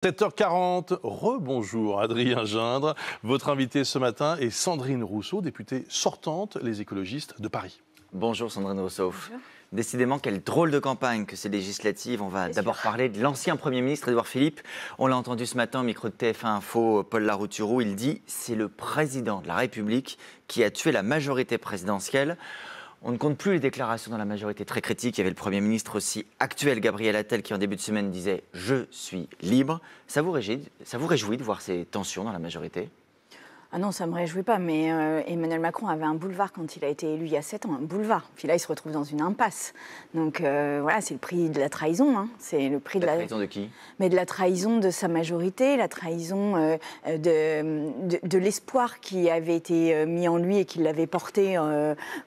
7h40, rebonjour Adrien Gindre. Votre invité ce matin est Sandrine Rousseau, députée sortante, les écologistes de Paris. Bonjour Sandrine Rousseau. Bonjour. Décidément, quelle drôle de campagne que ces législatives. On va d'abord parler de l'ancien Premier ministre Édouard Philippe. On l'a entendu ce matin au micro de TF1 Info, Paul Larouturou. Il dit « c'est le président de la République qui a tué la majorité présidentielle ». On ne compte plus les déclarations dans la majorité très critiques. Il y avait le Premier ministre aussi actuel, Gabriel Attal, qui en début de semaine disait « je suis libre ». Ça vous réjouit de voir ces tensions dans la majorité ? Ah non, ça ne me réjouit pas, mais Emmanuel Macron avait un boulevard quand il a été élu il y a 7 ans, un boulevard. Puis là, il se retrouve dans une impasse. Donc voilà, c'est le prix de la trahison. Hein. C'est le prix de la trahison de qui ? Mais de la trahison de sa majorité, la trahison de l'espoir qui avait été mis en lui et qu'il l'avait porté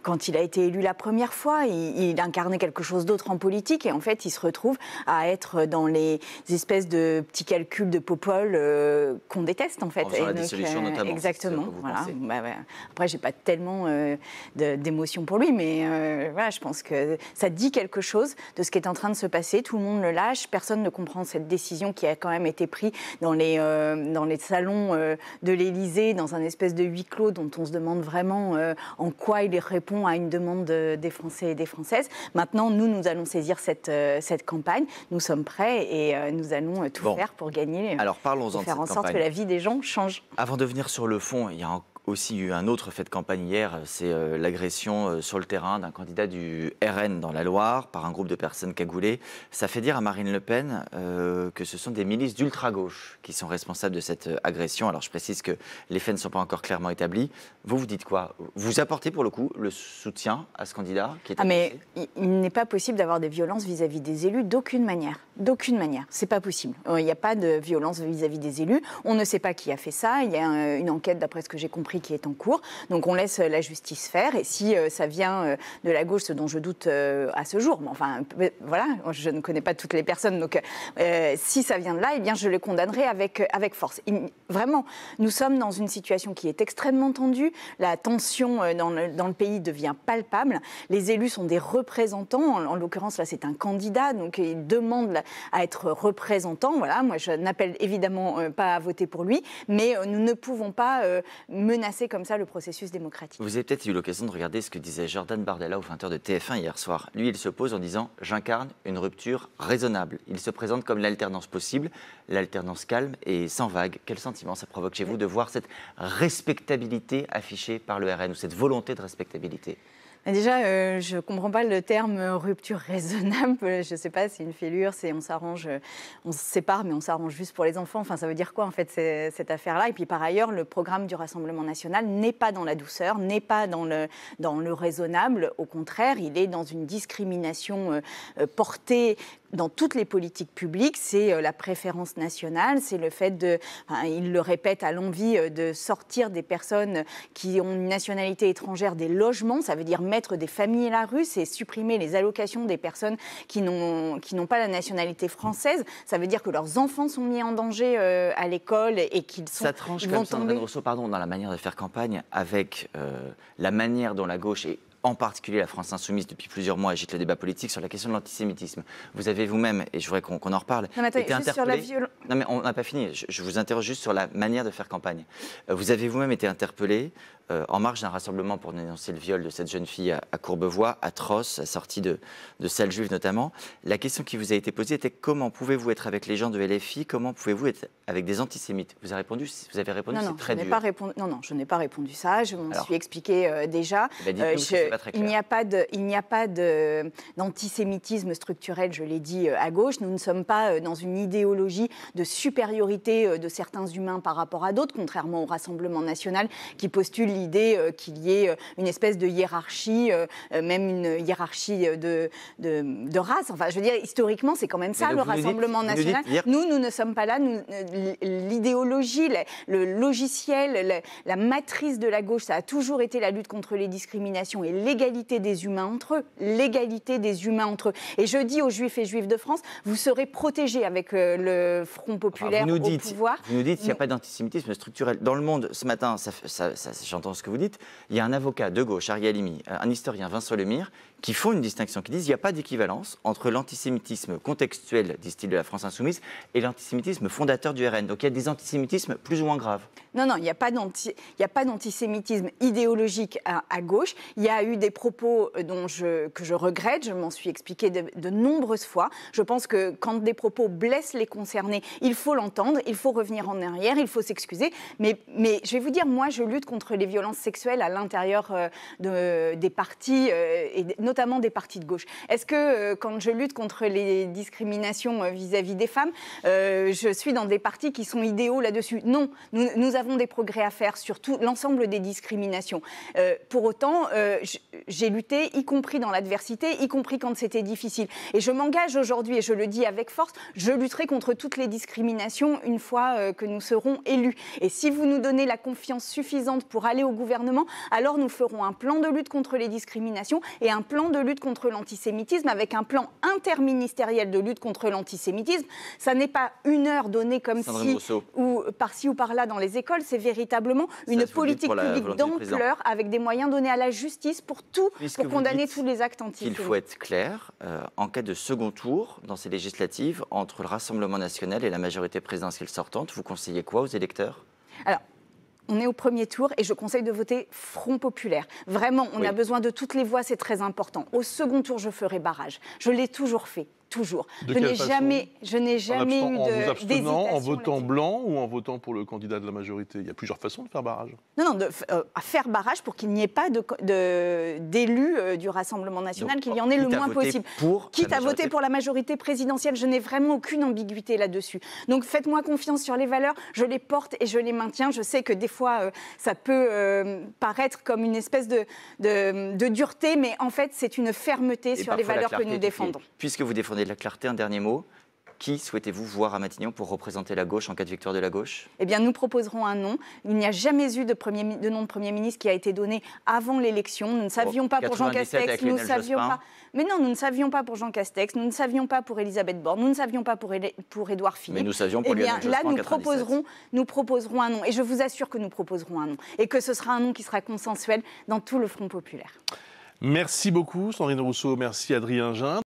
quand il a été élu la première fois. Il incarnait quelque chose d'autre en politique et en fait, il se retrouve à être dans les espèces de petits calculs de Popol qu'on déteste en fait. En faisant la dissolution notamment. Exactement. Voilà. Après, j'ai pas tellement d'émotion pour lui, mais voilà, je pense que ça dit quelque chose de ce qui est en train de se passer. Tout le monde le lâche. Personne ne comprend cette décision qui a quand même été prise dans les salons de l'Élysée, dans un espèce de huis clos dont on se demande vraiment en quoi il répond à une demande des Français et des Françaises. Maintenant, nous allons saisir cette campagne. Nous sommes prêts et nous allons tout faire pour gagner. Alors, parlons-en de faire en cette sorte campagne. que la vie des gens change. Avant de venir sur le fond, il y a aussi eu un autre fait de campagne hier, c'est l'agression sur le terrain d'un candidat du RN dans la Loire par un groupe de personnes cagoulées. Ça fait dire à Marine Le Pen que ce sont des milices d'ultra-gauche qui sont responsables de cette agression. Alors je précise que les faits ne sont pas encore clairement établis. Vous dites quoi ? Vous apportez pour le coup le soutien à ce candidat qui est mais il n'est pas possible d'avoir des violences vis-à-vis des élus d'aucune manière. D'aucune manière. C'est pas possible. Il n'y a pas de violence vis-à-vis des élus. On ne sait pas qui a fait ça. Il y a une enquête, d'après ce que j'ai compris, qui est en cours. Donc on laisse la justice faire. Et si ça vient de la gauche, ce dont je doute à ce jour, mais enfin, voilà, je ne connais pas toutes les personnes. Donc si ça vient de là, eh bien, je le condamnerai avec force. Vraiment, nous sommes dans une situation qui est extrêmement tendue. La tension dans le pays devient palpable. Les élus sont des représentants. En l'occurrence, là, c'est un candidat. Donc il demande à être représentant. Voilà, moi, je n'appelle évidemment pas à voter pour lui, mais nous ne pouvons pas menacer comme ça le processus démocratique. Vous avez peut-être eu l'occasion de regarder ce que disait Jordan Bardella au 20h de TF1 hier soir. Lui, il se pose en disant « J'incarne une rupture raisonnable ». Il se présente comme l'alternance possible, l'alternance calme et sans vague. Quel sentiment ça provoque chez vous de voir cette respectabilité affichée par le RN ou cette volonté de respectabilité ? Déjà, je ne comprends pas le terme rupture raisonnable. Je ne sais pas, c'est une fêlure, on s'arrange, on se sépare, mais on s'arrange juste pour les enfants. Enfin, ça veut dire quoi, en fait, cette affaire-là ? Et puis, par ailleurs, le programme du Rassemblement national n'est pas dans la douceur, n'est pas dans le raisonnable. Au contraire, il est dans une discrimination portée dans toutes les politiques publiques. C'est la préférence nationale, c'est le fait il le répète à l'envi, de sortir des personnes qui ont une nationalité étrangère des logements. Ça veut dire mettre des familles à la rue, c'est supprimer les allocations des personnes qui n'ont pas la nationalité française. Ça veut dire que leurs enfants sont mis en danger à l'école et qu'ils sont... Ça tranche comme Sandrine Rousseau, pardon, dans la manière de faire campagne avec la manière dont la gauche est en particulier la France Insoumise, depuis plusieurs mois, agite le débat politique sur la question de l'antisémitisme. Vous avez vous-même, et je voudrais qu'on en reparle, été interpellé... Non mais on n'a pas fini, je vous interroge juste sur la manière de faire campagne. Vous avez vous-même été interpellé en marge d'un rassemblement pour dénoncer le viol de cette jeune fille à Courbevoie, atroce, assortie de salles juives notamment. La question qui vous a été posée était comment pouvez-vous être avec les gens de LFI, comment pouvez-vous être avec des antisémites ? Vous avez répondu, c'est très dur. Non, je n'ai pas répondu ça, je m'en suis expliqué déjà. Il n'y a pas d'antisémitisme structurel, je l'ai dit, à gauche. Nous ne sommes pas dans une idéologie de supériorité de certains humains par rapport à d'autres, contrairement au Rassemblement national qui postule l'idée qu'il y ait une espèce de hiérarchie, même une hiérarchie de race. Enfin, je veux dire, historiquement, c'est quand même ça, le Rassemblement national. Nous ne sommes pas là. L'idéologie, le logiciel, la matrice de la gauche, ça a toujours été la lutte contre les discriminations et l'égalité des humains entre eux. L'égalité des humains entre eux. Et je dis aux Juifs et Juifs de France, vous serez protégés avec le Front populaire au pouvoir. Vous nous dites qu'il n'y a pas d'antisémitisme structurel. Dans le Monde, ce matin, j'entends ce que vous dites, il y a un avocat de gauche, Ari Halimi, un historien, Vincent Lemire, qui font une distinction, qui disent qu'il n'y a pas d'équivalence entre l'antisémitisme contextuel, disent-ils, de la France insoumise, et l'antisémitisme fondateur du RN. Donc il y a des antisémitismes plus ou moins graves. Non, il n'y a pas d'antisémitisme idéologique à gauche. Il y a eu des propos que je regrette, je m'en suis expliqué de nombreuses fois. Je pense que quand des propos blessent les concernés, il faut l'entendre, il faut revenir en arrière, il faut s'excuser. Mais je vais vous dire, moi, je lutte contre les violences sexuelles à l'intérieur des partis, et notamment des partis de gauche. Est-ce que quand je lutte contre les discriminations vis-à-vis des femmes, je suis dans des partis qui sont idéaux là-dessus? Non, nous avons des progrès à faire sur l'ensemble des discriminations. Pour autant, j'ai lutté, y compris dans l'adversité, y compris quand c'était difficile. Et je m'engage aujourd'hui, et je le dis avec force, je lutterai contre toutes les discriminations une fois que nous serons élus. Et si vous nous donnez la confiance suffisante pour aller au gouvernement, alors nous ferons un plan de lutte contre les discriminations et un plan de lutte contre l'antisémitisme avec un plan interministériel de lutte contre l'antisémitisme. Ça n'est pas une heure donnée comme ou par-ci ou par-là dans les écoles, c'est véritablement une politique publique d'ampleur avec des moyens donnés à la justice pour condamner tous les actes antisémites. Il faut être clair, en cas de second tour dans ces législatives, entre le Rassemblement national et la majorité présidentielle sortante, vous conseillez quoi aux électeurs? Alors, on est au premier tour et je conseille de voter Front Populaire. Vraiment, on a besoin de toutes les voix, c'est très important. Au second tour, je ferai barrage. Je l'ai toujours fait. Toujours. Je n'ai jamais eu en vous abstenant, en votant blanc ou en votant pour le candidat de la majorité? Il y a plusieurs façons de faire barrage. Non, à faire barrage pour qu'il n'y ait pas d'élus du Rassemblement national, qu'il y en ait le moins possible. Quitte à voter pour la majorité présidentielle, je n'ai vraiment aucune ambiguïté là-dessus. Donc faites-moi confiance sur les valeurs, je les porte et je les maintiens. Je sais que des fois, ça peut paraître comme une espèce de dureté, mais en fait, c'est une fermeté sur les valeurs que nous défendons. Puisque vous défendez de la clarté, un dernier mot. Qui souhaitez-vous voir à Matignon pour représenter la gauche en cas de victoire de la gauche? Eh bien, nous proposerons un nom. Il n'y a jamais eu de nom de Premier ministre qui a été donné avant l'élection. Nous ne savions pas pour Jean Castex, nous ne savions pas. Mais non, nous ne savions pas pour Jean Castex, nous ne savions pas pour Elisabeth Borne, nous ne savions pas pour Édouard Philippe. Mais nous savions pour Lionel Jospin en 97. Nous proposerons un nom. Et je vous assure que nous proposerons un nom. Et que ce sera un nom qui sera consensuel dans tout le Front populaire. Merci beaucoup, Sandrine Rousseau. Merci, Adrien Gindre.